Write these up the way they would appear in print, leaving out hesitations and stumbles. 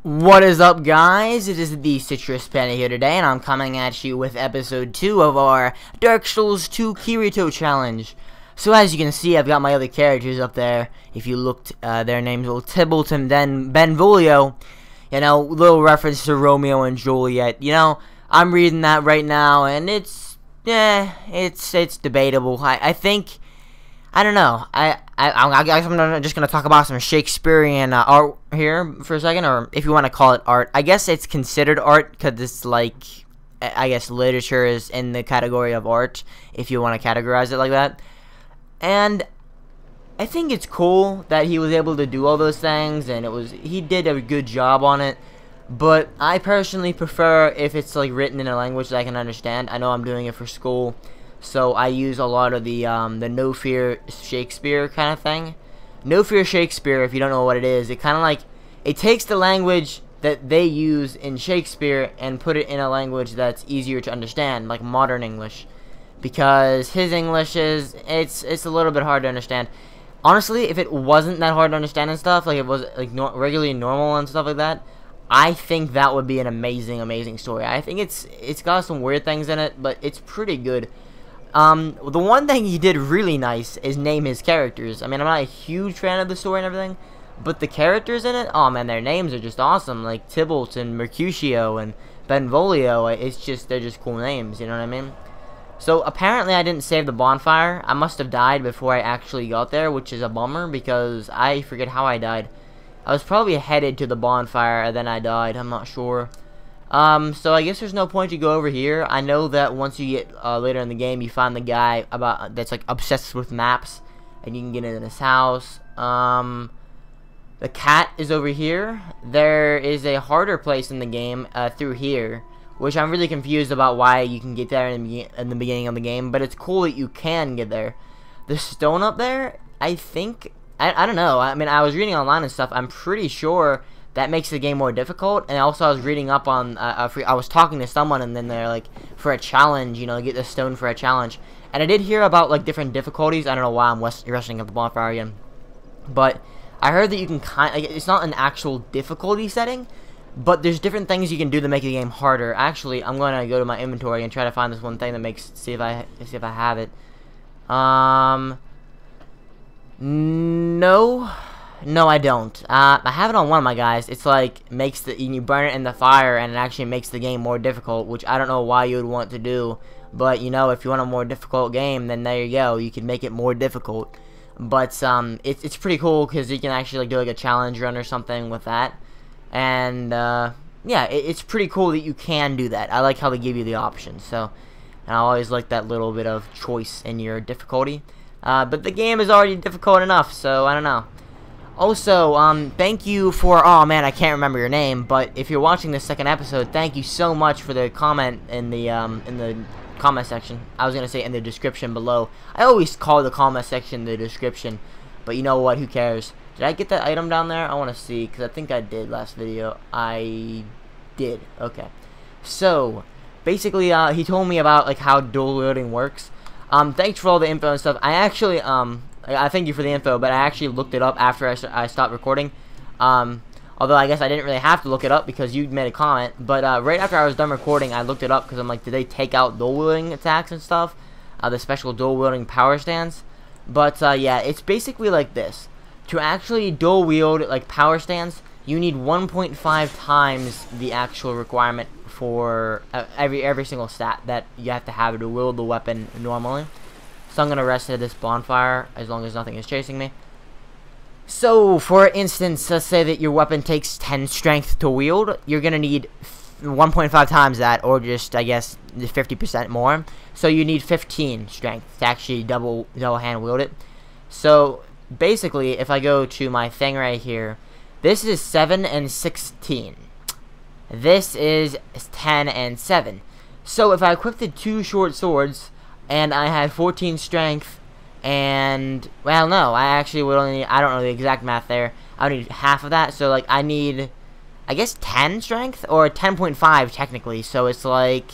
What is up, guys? It is TheCitrusPanda here today, and I'm coming at you with episode 2 of our Dark Souls 2 Kirito challenge. So as you can see, I've got my other characters up there. If you looked, their names were Tybalt and then Benvolio. You know, little reference to Romeo and Juliet. You know, I'm reading that right now, and it's debatable. I think, I don't know. I guess I'm just gonna talk about some Shakespearean art here for a second, or if you want to call it art. I guess it's considered art because it's like, I guess literature is in the category of art if you want to categorize it like that. And I think it's cool that he was able to do all those things, and he did a good job on it. But I personally prefer if it's like written in a language that I can understand. I know I'm doing it for school, so I use a lot of the No Fear Shakespeare kind of thing. No Fear Shakespeare, if you don't know what it is, it kind of like, it takes the language that they use in Shakespeare and put it in a language that's easier to understand, like modern English. Because his English it's a little bit hard to understand. Honestly, if it wasn't that hard to understand and stuff, like it was like regularly normal and stuff like that, I think that would be an amazing story. I think it's got some weird things in it, but it's pretty good. The one thing he did really nice is name his characters. I mean, I'm not a huge fan of the story and everything, but the characters in it, oh man, their names are just awesome. Like Tybalt and Mercutio and Benvolio, they're just cool names, you know what I mean? So apparently I didn't save the bonfire. I must have died before I actually got there, which is a bummer because I forget how I died. I was probably headed to the bonfire and then I died, I'm not sure. So I guess there's no point to go over here. I know that once you get later in the game, you find the guy that's like obsessed with maps, and you can get in his house. The cat is over here. There is a harder place in the game through here, which I'm really confused about why you can get there in the beginning of the game, but it's cool that you can get there. The stone up there, I think, I don't know. I mean, I was reading online and stuff. I'm pretty sure that makes the game more difficult. And also, I was reading up on, I was talking to someone, and then they're like, for a challenge, you know, get the stone for a challenge. And I did hear about like different difficulties. I don't know why I'm rushing up the bonfire again, but I heard that you can like, it's not an actual difficulty setting, but there's different things you can do to make the game harder. Actually, I'm gonna go to my inventory and try to find this one thing that makes see if I have it. No, I don't. I have it on one of my guys. It's like you burn it in the fire, and it actually makes the game more difficult, which I don't know why you would want to do. But you know, if you want a more difficult game, then there you go. You can make it more difficult. But it's pretty cool because you can actually like do like a challenge run or something with that. And yeah, it's pretty cool that you can do that. I like how they give you the option. So, and I always like that little bit of choice in your difficulty. But the game is already difficult enough, so I don't know. Also, thank you for, oh man, I can't remember your name, but if you're watching this second episode, thank you so much for the comment in the comment section. I was gonna say in the description below. I always call the comment section the description, but you know what? Who cares? Did I get that item down there? I want to see, because I think I did last video. I did. Okay. So, basically, he told me about, like, how dual wielding works. Thanks for all the info and stuff. I actually, I thank you for the info, but I actually looked it up after I stopped recording. Although I guess I didn't really have to look it up because you made a comment. But, right after I was done recording, I looked it up because I'm like, did they take out dual wielding attacks and stuff? The special dual wielding power stance? But, yeah, it's basically like this. To actually dual wield like power stance, you need 1.5 times the actual requirement for every single stat that you have to have to wield the weapon normally. So I'm gonna rest at this bonfire as long as nothing is chasing me. So for instance, let's say that your weapon takes 10 strength to wield, you're gonna need 1.5 times that, or just I guess 50% more. So you need 15 strength to actually double hand wield it. So basically, if I go to my thing right here, this is 7 and 16. This is 10 and 7. So if I equipped the 2 short swords, and I had 14 strength, and, well, no, I actually would only need, I don't know the exact math there, I would need half of that, so, like, I need, I guess 10 strength, or 10.5 technically, so it's like,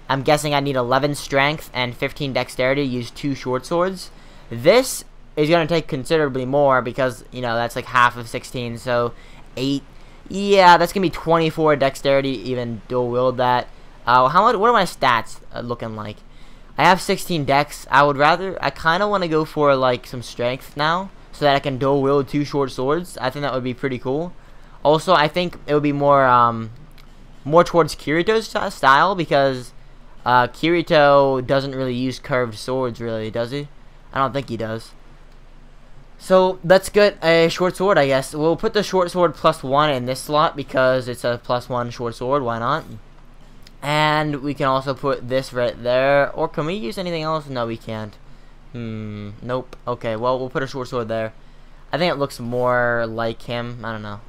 I'm guessing I need 11 strength and 15 dexterity to use 2 short swords. This is going to take considerably more because, you know, that's like half of 16, so 8. Yeah, that's gonna be 24 dexterity, even dual wield that. What are my stats looking like? I have 16 dex. I kind of want to go for like some strength now, so that I can dual wield 2 short swords. I think that would be pretty cool. Also, I think it would be more towards Kirito's style, because Kirito doesn't really use curved swords, really, does he? I don't think he does. So let's get a short sword, I guess. We'll put the short sword +1 in this slot because it's a +1 short sword. Why not? And we can also put this right there. Or can we use anything else? No, we can't. Nope. Okay, well, we'll put a short sword there. I think it looks more like him. I don't know.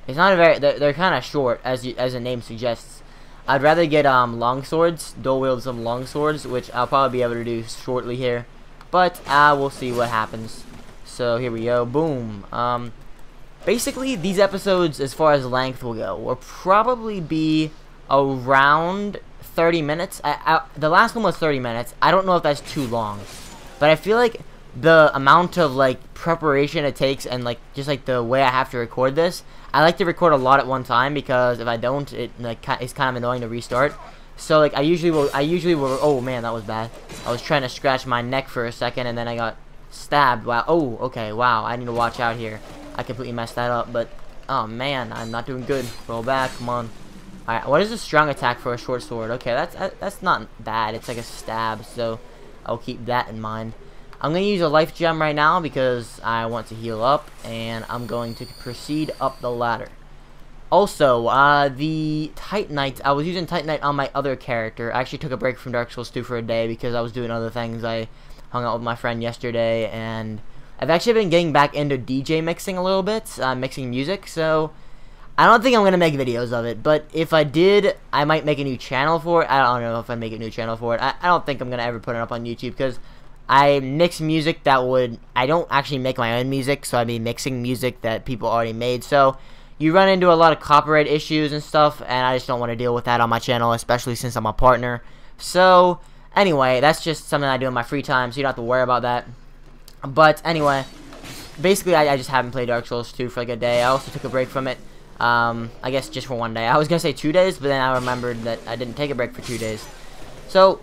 It's not a very. They're kind of short, as the name suggests. I'd rather get long swords, dual wield some long swords, which I'll probably be able to do shortly here. But we'll see what happens. So here we go. Boom. Basically, these episodes, as far as length will go, will probably be around 30 minutes. The last one was 30 minutes. I don't know if that's too long, but I feel like the amount of like preparation it takes, and like just like the way I have to record this, I like to record a lot at one time, because if I don't, it's kind of annoying to restart. So like I usually will. Oh man, that was bad. I was trying to scratch my neck for a second, and then I got stabbed. Wow. Oh, okay. Wow. I need to watch out here. I completely messed that up, but oh man, I'm not doing good. Roll back. Come on. All right. What is a strong attack for a short sword? Okay, that's not bad. It's like a stab, so I'll keep that in mind. I'm gonna use a life gem right now because I want to heal up, and I'm going to proceed up the ladder. Also, the Titanite, I was using Titanite on my other character. I actually took a break from Dark Souls 2 for a day because I was doing other things. I hung out with my friend yesterday, and I've actually been getting back into DJ mixing a little bit, mixing music, so I don't think I'm going to make videos of it, but if I did, I might make a new channel for it. I don't know if I'd make a new channel for it. I don't think I'm going to ever put it up on YouTube, because I mix music I don't actually make my own music, so I'd be mixing music that people already made, so you run into a lot of copyright issues and stuff, and I just don't want to deal with that on my channel, especially since I'm a partner. So anyway, that's just something I do in my free time, so you don't have to worry about that. But anyway, basically I just haven't played Dark Souls 2 for like a day. I also took a break from it, I guess just for one day. I was going to say 2 days, but then I remembered that I didn't take a break for 2 days. So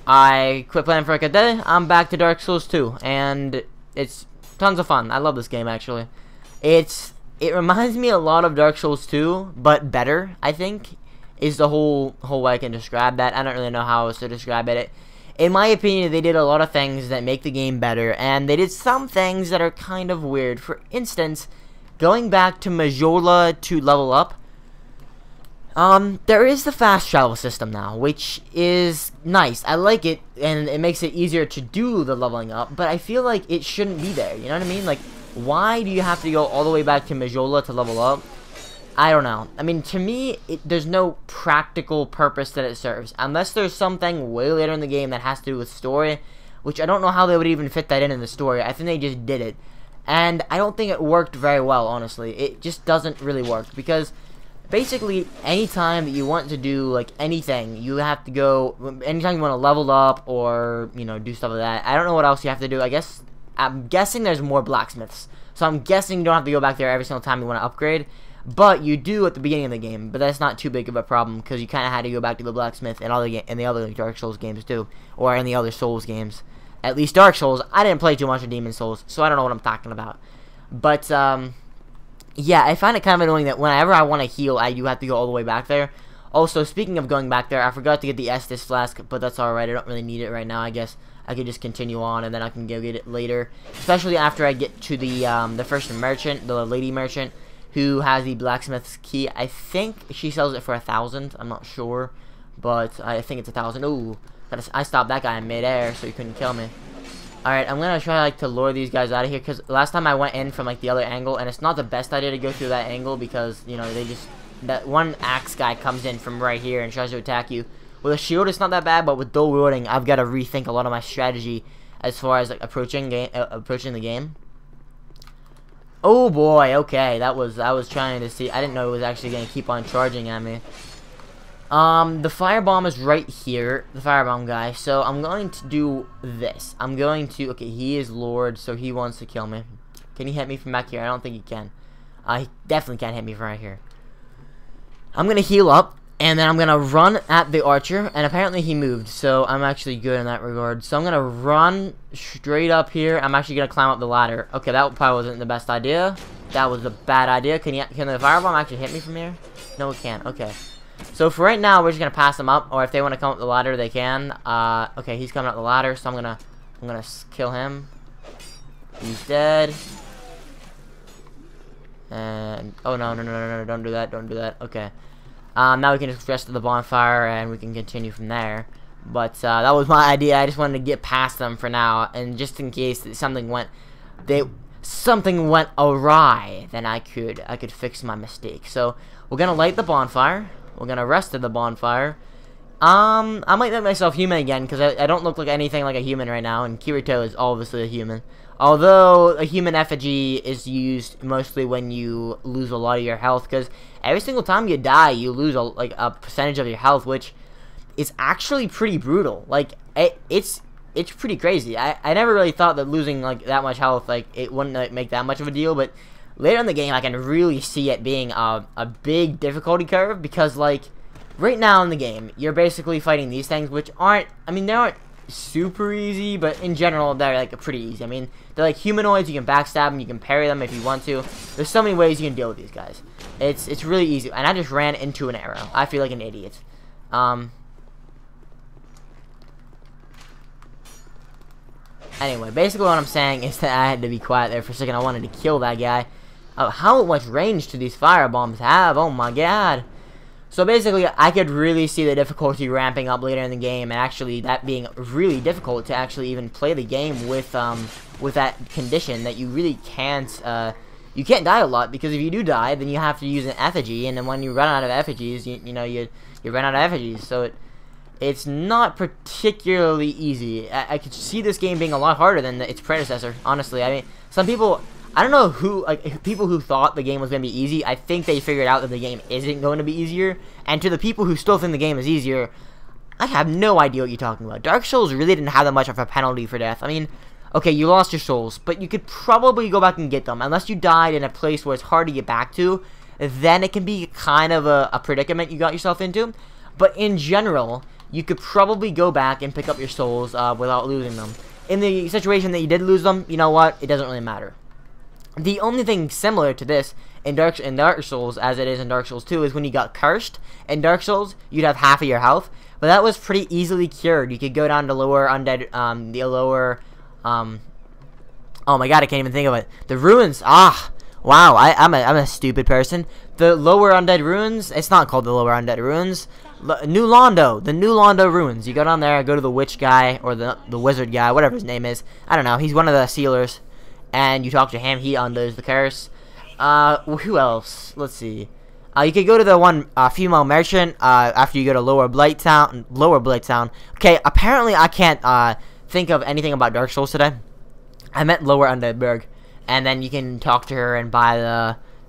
I quit playing for like a day. I'm back to Dark Souls 2, and it's tons of fun. I love this game, actually. It reminds me a lot of Dark Souls 2, but better, I think, is the whole way I can describe that. I don't really know how else to describe it. In my opinion, they did a lot of things that make the game better, and they did some things that are kind of weird. For instance, going back to Majula to level up, there is the fast travel system now, which is nice. I like it, and it makes it easier to do the leveling up, but I feel like it shouldn't be there, you know what I mean? Like, why do you have to go all the way back to Majula to level up? I don't know. I mean, to me, there's no practical purpose that it serves. Unless there's something way later in the game that has to do with story, which I don't know how they would even fit that in the story. I think they just did it. And I don't think it worked very well, honestly. It just doesn't really work. Because basically, anytime that you want to do, like, anything, you have to go, anytime you want to level up or, you know, do stuff like that. I don't know what else you have to do. I'm guessing there's more blacksmiths. So I'm guessing you don't have to go back there every single time you want to upgrade. But you do at the beginning of the game. But that's not too big of a problem, because you kind of had to go back to the blacksmith in the other Dark Souls games too. Or in the other Souls games. At least Dark Souls. I didn't play too much of Demon Souls, so I don't know what I'm talking about. But, yeah, I find it kind of annoying that whenever I want to heal, I do have to go all the way back there. Also, speaking of going back there, I forgot to get the Estus Flask, but that's alright. I don't really need it right now, I guess. I could just continue on, and then I can go get it later. Especially after I get to the first merchant, the lady merchant, who has the blacksmith's key. I think she sells it for 1,000. I'm not sure, but I think it's 1,000. Ooh, I stopped that guy in midair, so he couldn't kill me. Alright, I'm gonna try like to lure these guys out of here, because last time I went in from like the other angle, and it's not the best idea to go through that angle, because, you know, that one axe guy comes in from right here and tries to attack you. With a shield, it's not that bad, but with dual wielding, I've got to rethink a lot of my strategy as far as like approaching the game. Oh boy, okay, I was trying to see. I didn't know it was actually gonna keep on charging at me. The firebomb is right here, the firebomb guy. So I'm going to do this. Okay, he is Lord, so he wants to kill me. Can he hit me from back here? I don't think he can. He definitely can't hit me from right here. I'm gonna heal up, and then I'm gonna run at the archer, and apparently he moved, so I'm actually good in that regard. So I'm gonna run straight up here. I'm actually gonna climb up the ladder. Okay, that probably wasn't the best idea. That was a bad idea. Can the firebomb actually hit me from here? No, it can't. Okay. So for right now, we're just gonna pass them up, or if they want to come up the ladder, they can. Okay, he's coming up the ladder, so I'm gonna kill him. He's dead. And oh no, don't do that, don't do that. Okay. Now we can just rest to the bonfire and we can continue from there. But that was my idea. I just wanted to get past them for now, and just in case that something went awry, then I could fix my mistake. So we're gonna light the bonfire. We're gonna rest at the bonfire. I might make myself human again because I don't look like anything like a human right now, and Kirito is obviously a human. Although a human effigy is used mostly when you lose a lot of your health, because every single time you die, you lose a percentage of your health, which is actually pretty brutal. Like it's pretty crazy. I never really thought that losing like that much health, like it wouldn't like, make that much of a deal, but later in the game, I can really see it being a big difficulty curve, because like right now in the game, you're basically fighting these things, which aren't, I mean, they aren't super easy, but in general, they're like pretty easy. I mean, they're like humanoids. You can backstab them, you can parry them if you want to. There's so many ways you can deal with these guys. It's really easy, and I just ran into an arrow. I feel like an idiot. Anyway, basically what I'm saying is that I had to be quiet there for a second. I wanted to kill that guy. How much range do these fire bombs have? Oh my god. So basically, I could really see the difficulty ramping up later in the game, and actually that being really difficult to actually even play the game with that condition that you really can't die a lot, because if you do die, then you have to use an effigy, and then when you run out of effigies, you run out of effigies. So it's not particularly easy. I could see this game being a lot harder than its predecessor, honestly. I mean, some people, I don't know who, like, people who thought the game was going to be easy, I think they figured out that the game isn't going to be easier. And to the people who still think the game is easier, I have no idea what you're talking about. Dark Souls really didn't have that much of a penalty for death. I mean, okay, you lost your souls, but you could probably go back and get them. Unless you died in a place where it's hard to get back to, then it can be kind of a predicament you got yourself into. But in general, you could probably go back and pick up your souls without losing them. In the situation that you did lose them, you know what? It doesn't really matter. The only thing similar to this in Dark Souls, as it is in Dark Souls 2, is when you got cursed. In Dark Souls, you'd have half of your health, but that was pretty easily cured. You could go down to lower undead, oh my god, I can't even think of it. The ruins, wow, I'm a stupid person. The lower undead ruins, it's not called the lower undead ruins. The New Londo ruins. You go down there, go to the witch guy, or the wizard guy, whatever his name is. I don't know, he's one of the sealers. And you talk to him, he undoes the curse. Who else? Let's see. You could go to the one female merchant after you go to Lower Blighttown. Okay, apparently I can't think of anything about Dark Souls today. I meant Lower Undeadburg. And then you can talk to her and buy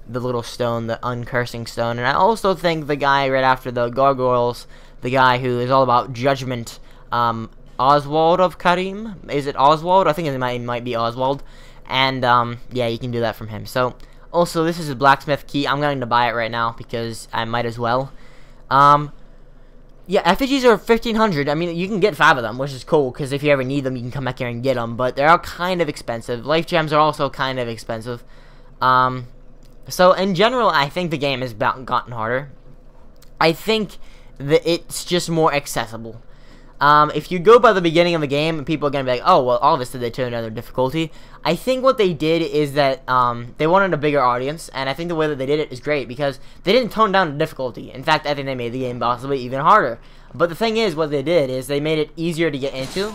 the little stone, the uncursing stone. And I also think the guy right after the gargoyles, the guy who is all about judgment, Oswald of Karim. Is it Oswald? I think it might be Oswald. And, yeah, you can do that from him. So, also, this is a blacksmith key. I'm going to buy it right now because I might as well. Yeah, effigies are 1,500. I mean, you can get 5 of them, which is cool, because if you ever need them, you can come back here and get them. But they're all kind of expensive. Life gems are also kind of expensive. So, in general, I think the game has gotten harder. I think that it's just more accessible. If you go by the beginning of the game, people are going to be like, oh, well, obviously they turned another difficulty. I think what they did is that they wanted a bigger audience, and I think the way that they did it is great, because they didn't tone down the difficulty. In fact, I think they made the game possibly even harder. But the thing is, what they did is they made it easier to get into.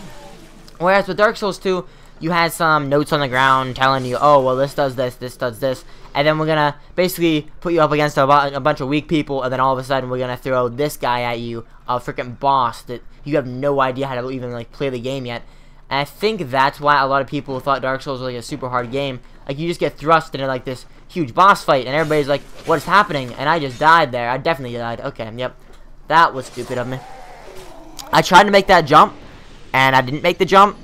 Whereas with Dark Souls 2, you had some notes on the ground telling you, oh, well, this does this, this does this, and then we're going to basically put you up against a bunch of weak people, and then all of a sudden we're going to throw this guy at you, a freaking boss that you have no idea how to even, like, play the game yet. And I think that's why a lot of people thought Dark Souls was, like, a super hard game. Like, you just get thrust into, like, this huge boss fight, and everybody's like, what is happening? And I just died there. I definitely died. Okay, yep. That was stupid of me. I tried to make that jump, and I didn't make the jump.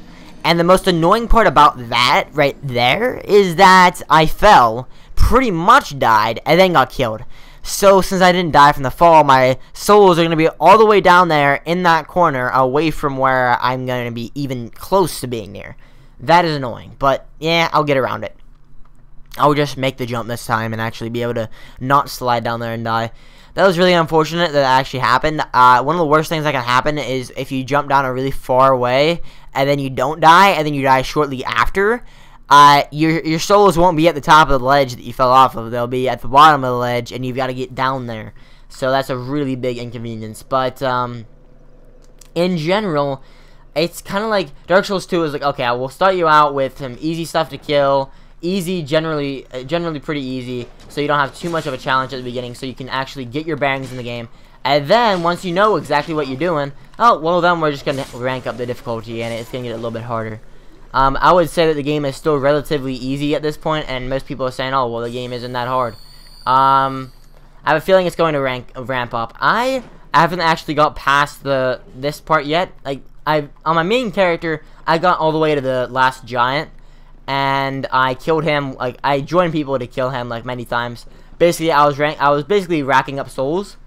And the most annoying part about that right there is that I fell, pretty much died, and then got killed. So since I didn't die from the fall, my souls are going to be all the way down there in that corner, away from where I'm going to be even close to being near. That is annoying, but yeah, I'll get around it. I'll just make the jump this time and actually be able to not slide down there and die. That was really unfortunate that actually happened. One of the worst things that can happen is if you jump down a really far way and then you don't die and then you die shortly after. Your souls won't be at the top of the ledge that you fell off of. They'll be at the bottom of the ledge, and you've got to get down there. So that's a really big inconvenience. But in general, it's kind of like Dark Souls 2 is like, okay, I will start you out with some easy stuff to kill. Easy, generally pretty easy, so you don't have too much of a challenge at the beginning, so you can actually get your bearings in the game. And then, once you know exactly what you're doing, oh, well then we're just going to rank up the difficulty, and it's going to get a little bit harder. I would say that the game is still relatively easy at this point, and most people are saying, oh, well, the game isn't that hard. I have a feeling it's going to ramp up. I haven't actually got past this part yet. Like, on my main character, I got all the way to the last giant, and I killed him. Like, I joined people to kill him like many times. Basically, I was basically racking up souls.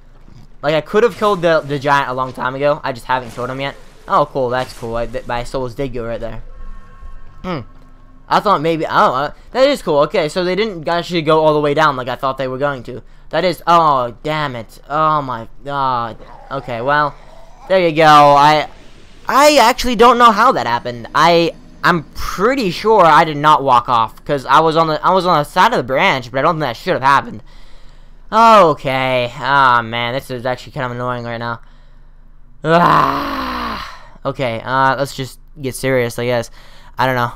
Like, I could have killed the giant a long time ago. I just haven't killed him yet. Oh, cool. That's cool. My souls did go right there. I thought maybe. Oh, that is cool. Okay, so they didn't actually go all the way down like I thought they were going to. That is. Oh, damn it. Oh my god. Okay, well, there you go. I actually don't know how that happened. I'm pretty sure I did not walk off because I was on the side of the branch, but I don't think that should have happened. Okay. Ah, man, this is actually kind of annoying right now. Okay. Let's just get serious, I guess. I don't know.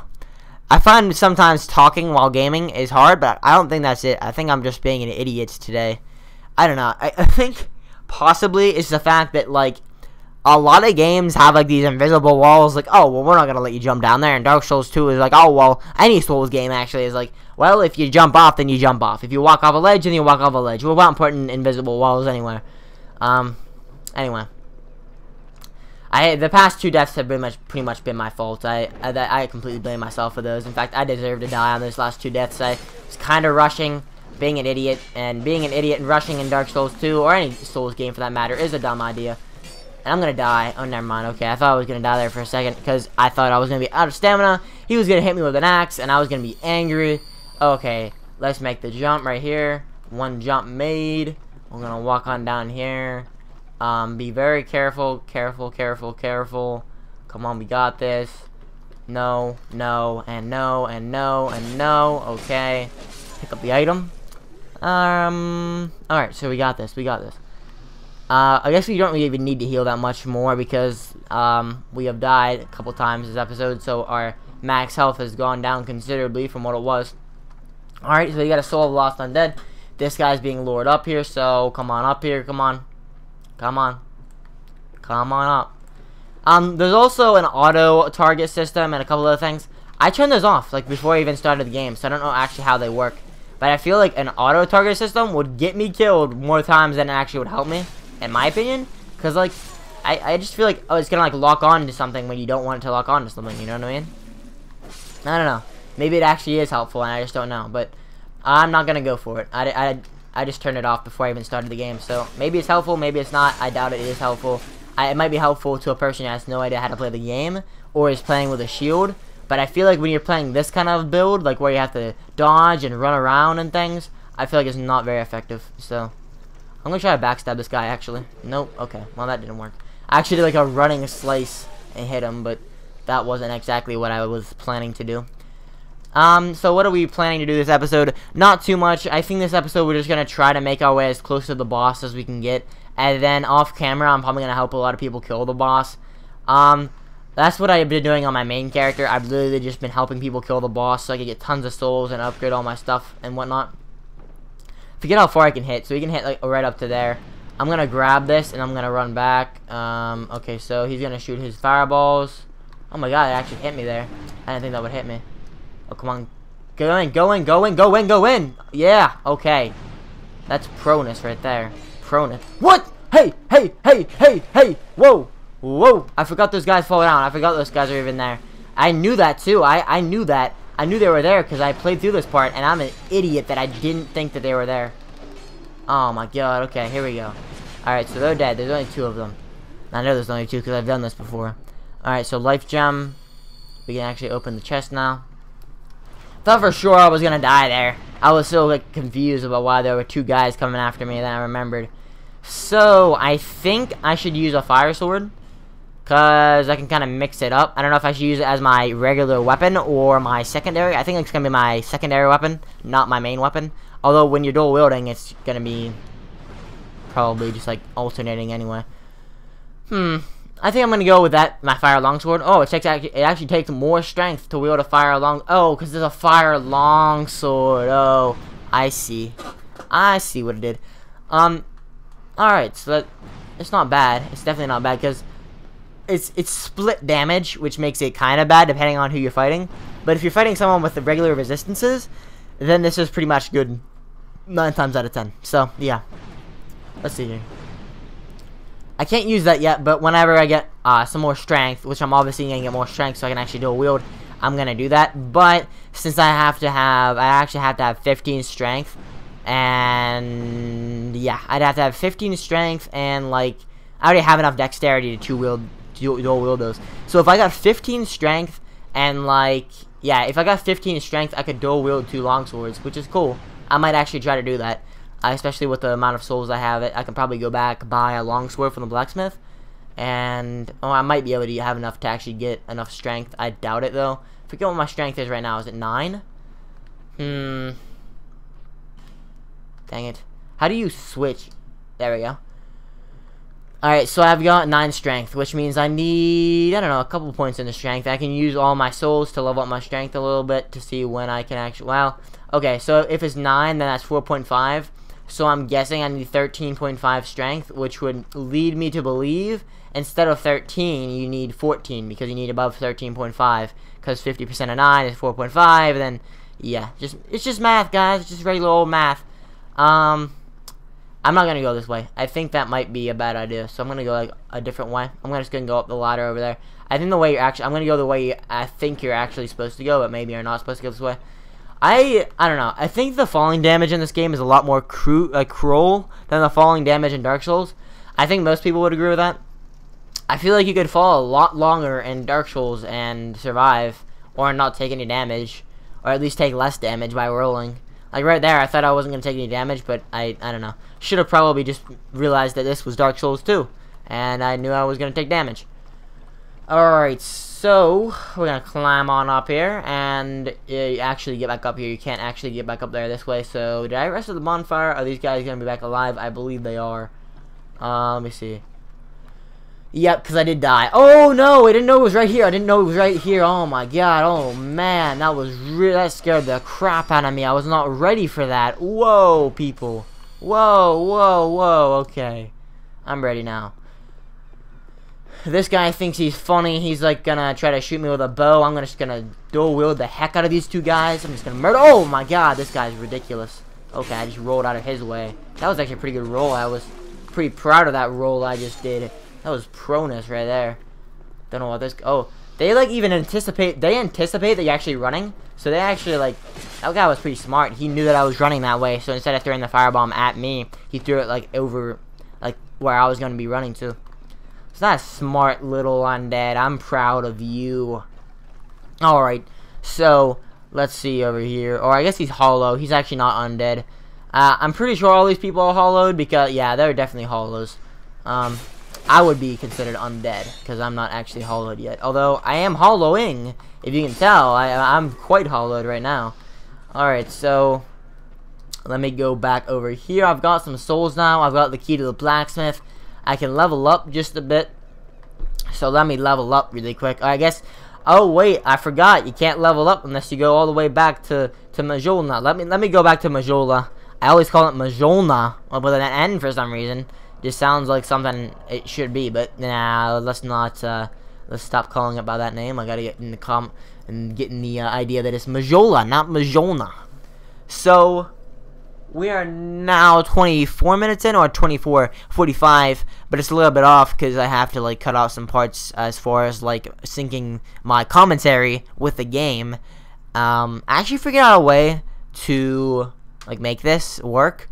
I find sometimes talking while gaming is hard, but I don't think that's it. I think I'm just being an idiot today. I don't know. I think possibly it's the fact that, like, a lot of games have, like, these invisible walls, like, oh, well, we're not gonna let you jump down there, and Dark Souls 2 is like, oh, well, any Souls game, actually, is like, well, if you jump off, then you jump off. If you walk off a ledge, then you walk off a ledge. We're not putting invisible walls anywhere. Anyway. The past 2 deaths have pretty much been my fault. I completely blame myself for those. In fact, I deserve to die on those last 2 deaths. I was kind of rushing, being an idiot, and being an idiot and rushing in Dark Souls 2, or any Souls game for that matter, is a dumb idea. And I'm gonna die. Oh, never mind. Okay, I thought I was gonna die there for a second because I thought I was gonna be out of stamina. He was gonna hit me with an axe, and I was gonna be angry. Okay, let's make the jump right here. 1 jump made. We're gonna walk on down here. Be very careful. Careful. Come on, we got this. No, no, and no, and no, and no. Okay. Pick up the item. Alright, so we got this. I guess we don't really even need to heal that much more because we have died a couple times this episode, so our max health has gone down considerably from what it was. Alright, so we got a soul of lost undead. This guy's being lured up here, so come on up here, come on up. There's also an auto target system and a couple other things. I turned those off like before I even started the game, so I don't know actually how they work. But I feel like an auto target system would get me killed more times than it actually would help me, in my opinion. Because, like, I just feel like, oh, it's gonna, like, lock on to something when you don't want it to lock on to something, you know what I mean? I don't know. Maybe it actually is helpful, and I just don't know. But I'm not gonna go for it. I just turned it off before I even started the game. So maybe it's helpful, maybe it's not. I doubt it is helpful. It might be helpful to a person who has no idea how to play the game, or is playing with a shield. But I feel like when you're playing this kind of build, like where you have to dodge and run around and things, I feel like it's not very effective. So I'm gonna try to backstab this guy, actually. Nope. Okay. Well, that didn't work. I actually did like a running slice and hit him, but that wasn't exactly what I was planning to do. So what are we planning to do this episode? Not too much. I think this episode we're just gonna try to make our way as close to the boss as we can get, and then off camera I'm probably gonna help a lot of people kill the boss. That's what I've been doing on my main character. I've literally just been helping people kill the boss so I can get tons of souls and upgrade all my stuff and whatnot. Forget how far I can hit. So we can hit like right up to there. I'm going to grab this and I'm going to run back. Okay, so he's going to shoot his fireballs. Oh my god, it actually hit me there. I didn't think that would hit me. Oh, come on. Go in, go in, go in, go in, go in. Yeah, okay. That's proness right there. Proness. What? Hey, hey, hey, hey, hey. Whoa. Whoa, I forgot those guys fall down. I forgot those guys are even there. I knew that too. I knew that. I knew they were there because I played through this part, and I'm an idiot that I didn't think that they were there. Oh my god, okay, here we go. Alright, so they're dead. There's only 2 of them. I know there's only 2 because I've done this before. Alright, so life gem. We can actually open the chest now. Thought for sure I was gonna die there. I was so like confused about why there were 2 guys coming after me, then I remembered. So, I think I should use a fire sword. Because I can kind of mix it up. I don't know if I should use it as my regular weapon or my secondary. I think it's going to be my secondary weapon, not my main weapon. Although when you're dual wielding, it's going to be probably just like alternating anyway. I think I'm going to go with that, my fire longsword. Oh, it actually takes more strength to wield a fire long... Oh, because there's a fire longsword. Oh, I see. I see what it did. Alright, so it's not bad. It's definitely not bad because... It's split damage, which makes it kind of bad depending on who you're fighting. But if you're fighting someone with the regular resistances, then this is pretty much good 9 times out of 10. So, yeah. Let's see here. I can't use that yet, but whenever I get some more strength, which I'm obviously going to get more strength so I can actually dual wield, I'm going to do that. But since I actually have to have 15 strength, and yeah, I'd have to have 15 strength and like, I already have enough dexterity to dual wield those. So if I got 15 strength and like, yeah, if I got 15 strength, I could dual wield 2 longswords, which is cool. I might actually try to do that, especially with the amount of souls I have. I can probably go back, buy a longsword from the blacksmith, and I might be able to have enough to actually get enough strength. I doubt it though. I forget what my strength is right now. Is it 9? Dang it. How do you switch? There we go. Alright, so I've got 9 strength, which means I need, I don't know, a couple points in the strength. I can use all my souls to level up my strength a little bit to see when I can actually, well, okay, so if it's 9, then that's 4.5. So I'm guessing I need 13.5 strength, which would lead me to believe instead of 13, you need 14, because you need above 13.5, because 50% of 9 is 4.5, then, yeah, it's just math, guys, it's just regular old math. I'm not going to go this way. I think that might be a bad idea. So I'm going to go like a different way. I'm just going to go up the ladder over there. I think the way you're actually... I'm going to go the way I think you're actually supposed to go. But maybe you're not supposed to go this way. I don't know. I think the falling damage in this game is a lot more cruel than the falling damage in Dark Souls. I think most people would agree with that. I feel like you could fall a lot longer in Dark Souls and survive. Or not take any damage. Or at least take less damage by rolling. Like right there, I thought I wasn't going to take any damage, but I don't know. Should have probably just realized that this was Dark Souls 2. And I knew I was going to take damage. Alright, so we're going to climb on up here. And you actually get back up here. You can't actually get back up there this way. So, did I rest at the bonfire? Are these guys going to be back alive? I believe they are. Let me see. Yep, because I did die. Oh, no, I didn't know it was right here. I didn't know it was right here. Oh, my God. Oh, man. That scared the crap out of me. I was not ready for that. Whoa, people. Whoa, whoa, whoa. Okay. I'm ready now. This guy thinks he's funny. He's, like, gonna try to shoot me with a bow. I'm just gonna dual wield the heck out of these 2 guys. I'm just gonna murder. Oh, my God. This guy's ridiculous. Okay, I just rolled out of his way. That was actually a pretty good roll. I was pretty proud of that roll I just did. That was proness right there. Don't know what this... Oh, they like even anticipate... They anticipate that you're actually running. So they actually like... That guy was pretty smart. He knew that I was running that way. So instead of throwing the firebomb at me, he threw it like over... Like where I was going to be running to. It's not a smart little undead. I'm proud of you. Alright. So, let's see over here. Or I guess he's hollow. He's actually not undead. I'm pretty sure all these people are hollowed because... Yeah, they're definitely hollows. I would be considered undead, because I'm not actually hollowed yet. Although, I am hollowing, if you can tell. I'm quite hollowed right now. Alright, so, let me go back over here. I've got some souls now. I've got the key to the blacksmith. I can level up just a bit. So, let me level up really quick. I guess, oh wait, I forgot. You can't level up unless you go all the way back to Majula. Let me go back to Majula. I always call it Majula, with an N for some reason. Just sounds like something it should be, but nah, let's not, let's stop calling it by that name. I gotta get in the and getting the idea that it's Majula, not Majolna. So, we are now 24 minutes in, or 24:45, but it's a little bit off, because I have to, like, cut out some parts as far as, like, syncing my commentary with the game. I actually figured out a way to, like, make this work.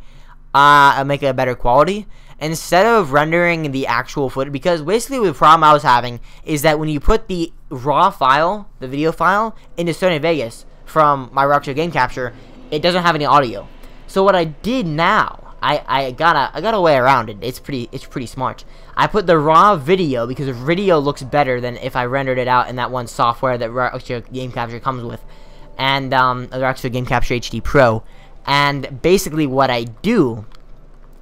make it a better quality. Instead of rendering the actual footage, because basically the problem I was having is that when you put the raw file, the video file, into Sony Vegas from my Rockstar Game Capture, it doesn't have any audio. So what I did now, I got a way around it. It's pretty smart. I put the raw video because the video looks better than if I rendered it out in that one software that Rockstar Game Capture comes with, and Rockstar Game Capture HD Pro. And basically what I do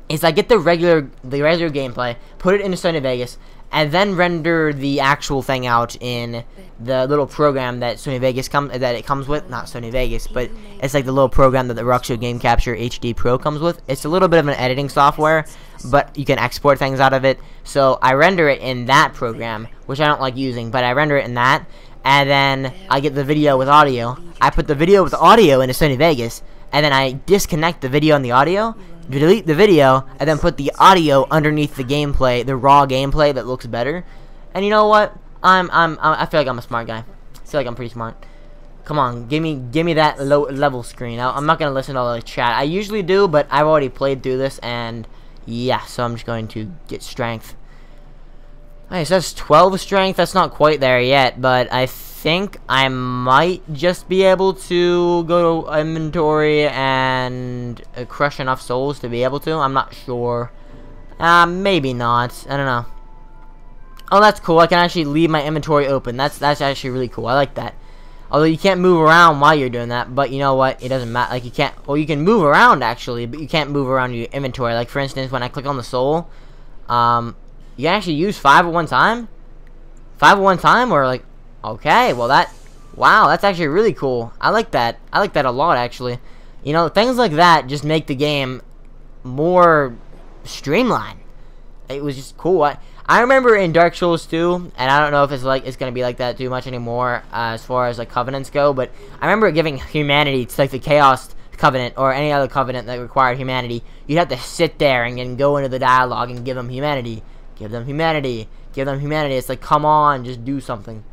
is I get the regular gameplay, put it into Sony Vegas, and then render the actual thing out in the little program that Sony Vegas comes with. Not Sony Vegas, but it's like the little program that the Rockstar Game Capture HD Pro comes with. It's a little bit of an editing software, but you can export things out of it. So I render it in that program, which I don't like using, but I render it in that, and then I get the video with audio. I put the video with audio into Sony Vegas, and then I disconnect the video and the audio, delete the video, and then put the audio underneath the gameplay, the raw gameplay that looks better. And you know what? I feel like I'm a smart guy. I feel like I'm pretty smart. Come on, give me that low level screen. I'm not gonna listen to all the chat. I usually do, but I've already played through this, and yeah, so I'm just going to get strength. Alright, so that's 12 strength. That's not quite there yet, but I think I might just be able to go to inventory and crush enough souls to be able to. I'm not sure. Maybe not. I don't know. Oh, that's cool. I can actually leave my inventory open. That's actually really cool. I like that. Although you can't move around while you're doing that, but you know what? It doesn't matter. Like, you can't. Well, you can move around actually, but you can't move around your inventory. Like, for instance, when I click on the soul, you can actually use 5 at one time. 5 at one time, or like. Okay, well wow, that's actually really cool. I like that. I like that a lot, actually. You know, things like that just make the game more streamlined. It was just cool. I remember in Dark Souls 2, and I don't know if it's gonna be like that too much anymore as far as like covenants go, but I remember giving humanity to like the Chaos Covenant or any other covenant that required humanity. You'd have to sit there and then go into the dialogue and give them humanity, give them humanity, give them humanity. It's like, come on, just do something.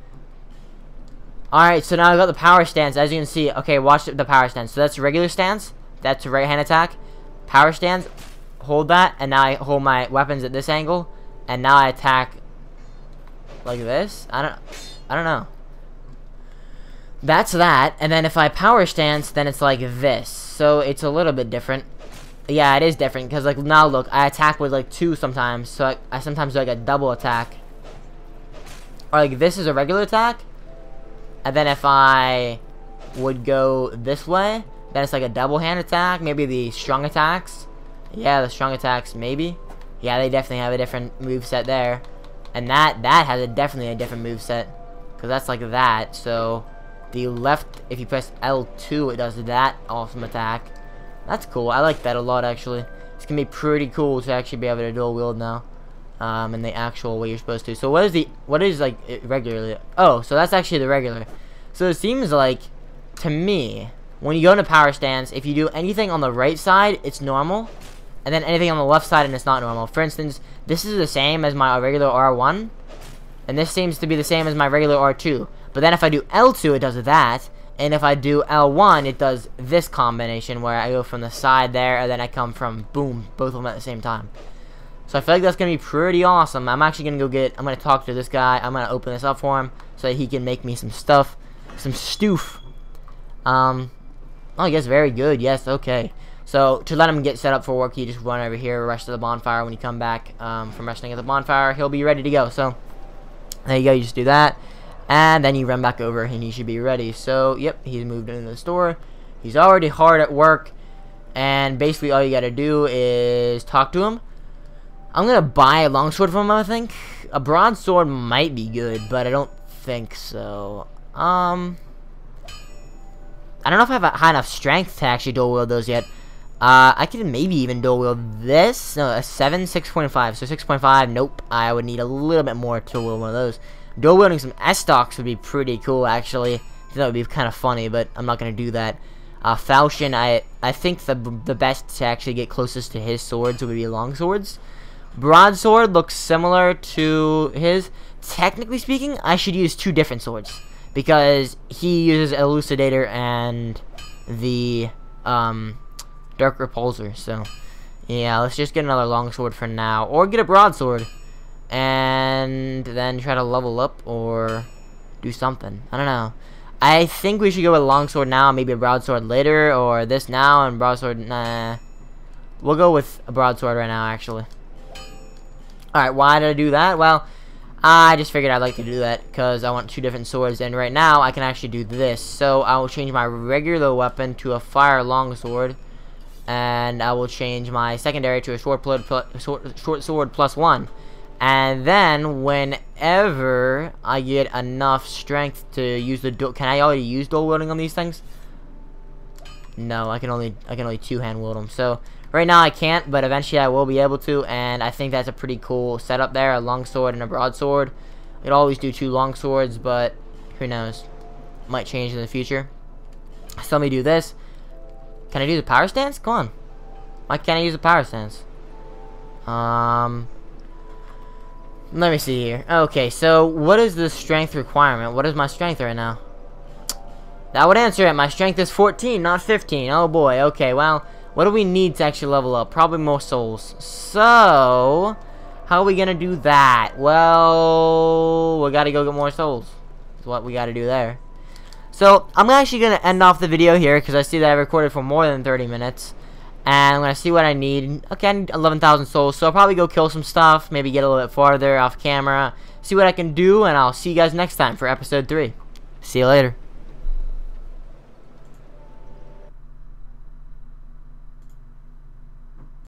Alright, so now I got the power stance, as you can see. Okay, watch the power stance. So that's regular stance. That's a right hand attack. Power stance. Hold that, and now I hold my weapons at this angle. And now I attack like this. I don't know. That's that. And then if I power stance, then it's like this. So it's a little bit different. Yeah, it is different, because like now look, I attack with like 2 sometimes. So I sometimes do like a double attack. Or like this is a regular attack. And then if I would go this way, then it's like a double hand attack. Maybe the strong attacks. Yeah, the strong attacks, maybe. Yeah, they definitely have a different moveset there. And that has definitely a different moveset. Because that's like that. So, the left, if you press L2, it does that awesome attack. That's cool. I like that a lot, actually. It's going to be pretty cool to actually be able to dual wield now. In the actual way you're supposed to. So what is like regularly? Oh, so that's actually the regular. So it seems like, to me, when you go into power stance, if you do anything on the right side, it's normal, and then anything on the left side, and it's not normal. For instance, this is the same as my regular R1, and this seems to be the same as my regular R2. But then if I do L2, it does that, and if I do L1, it does this combination where I go from the side there, and then I come from boom, both of them at the same time. So I feel like that's going to be pretty awesome. I'm actually going to I'm going to talk to this guy. I'm going to open this up for him so that he can make me some stuff. Some stoof. Oh, I guess very good. Yes, okay. So, to let him get set up for work, you just run over here, rush to the bonfire. When you come back from resting at the bonfire, he'll be ready to go. So, there you go. You just do that. And then you run back over and he should be ready. So, yep, he's moved into the store. He's already hard at work. And basically all you got to do is talk to him. I'm going to buy a longsword from him, I think. A broadsword might be good, but I don't think so. I don't know if I have high enough strength to actually dual wield those yet. I could maybe even dual wield this. No, a 7, 6.5. So 6.5, nope. I would need a little bit more to wield one of those. Dual wielding some S-stocks would be pretty cool, actually. That would be kind of funny, but I'm not going to do that. Falchion, I think the best to actually get closest to his swords would be long swords. Broadsword looks similar to his. Technically speaking, I should use 2 different swords, because he uses Elucidator and the Dark Repulsor. So Yeah, let's just get another longsword for now. Or get a broadsword. And then try to level up or do something. I don't know. I think we should go with a longsword now, maybe a broadsword later, or this now and broadsword. Nah. We'll go with a broadsword right now, actually. Alright, why did I do that? Well, I just figured I'd like to do that because I want 2 different swords, and right now I can actually do this. So I will change my regular weapon to a fire longsword, and I will change my secondary to a short sword +1. And then, whenever I get enough strength to use the dual, can I already use dual wielding on these things? No, I can only 2-hand wield them. So right now I can't, but eventually I will be able to. And I think that's a pretty cool setup there: a longsword and a broadsword. I could always do 2 longswords, but who knows? Might change in the future. So let me do this. Can I do the power stance? Come on. Why can't I use the power stance? Let me see here. Okay, so what is the strength requirement? What is my strength right now? That would answer it. My strength is 14, not 15. Oh boy. Okay, well, what do we need to actually level up? Probably more souls. So, how are we gonna do that? Well, we gotta go get more souls. That's what we gotta do there. So, I'm actually gonna end off the video here because I see that I recorded for more than 30 minutes. And I'm going to see what I need. Okay, I need 11,000 souls, so I'll probably go kill some stuff, maybe get a little bit farther off camera, see what I can do, and I'll see you guys next time for episode 3. See you later.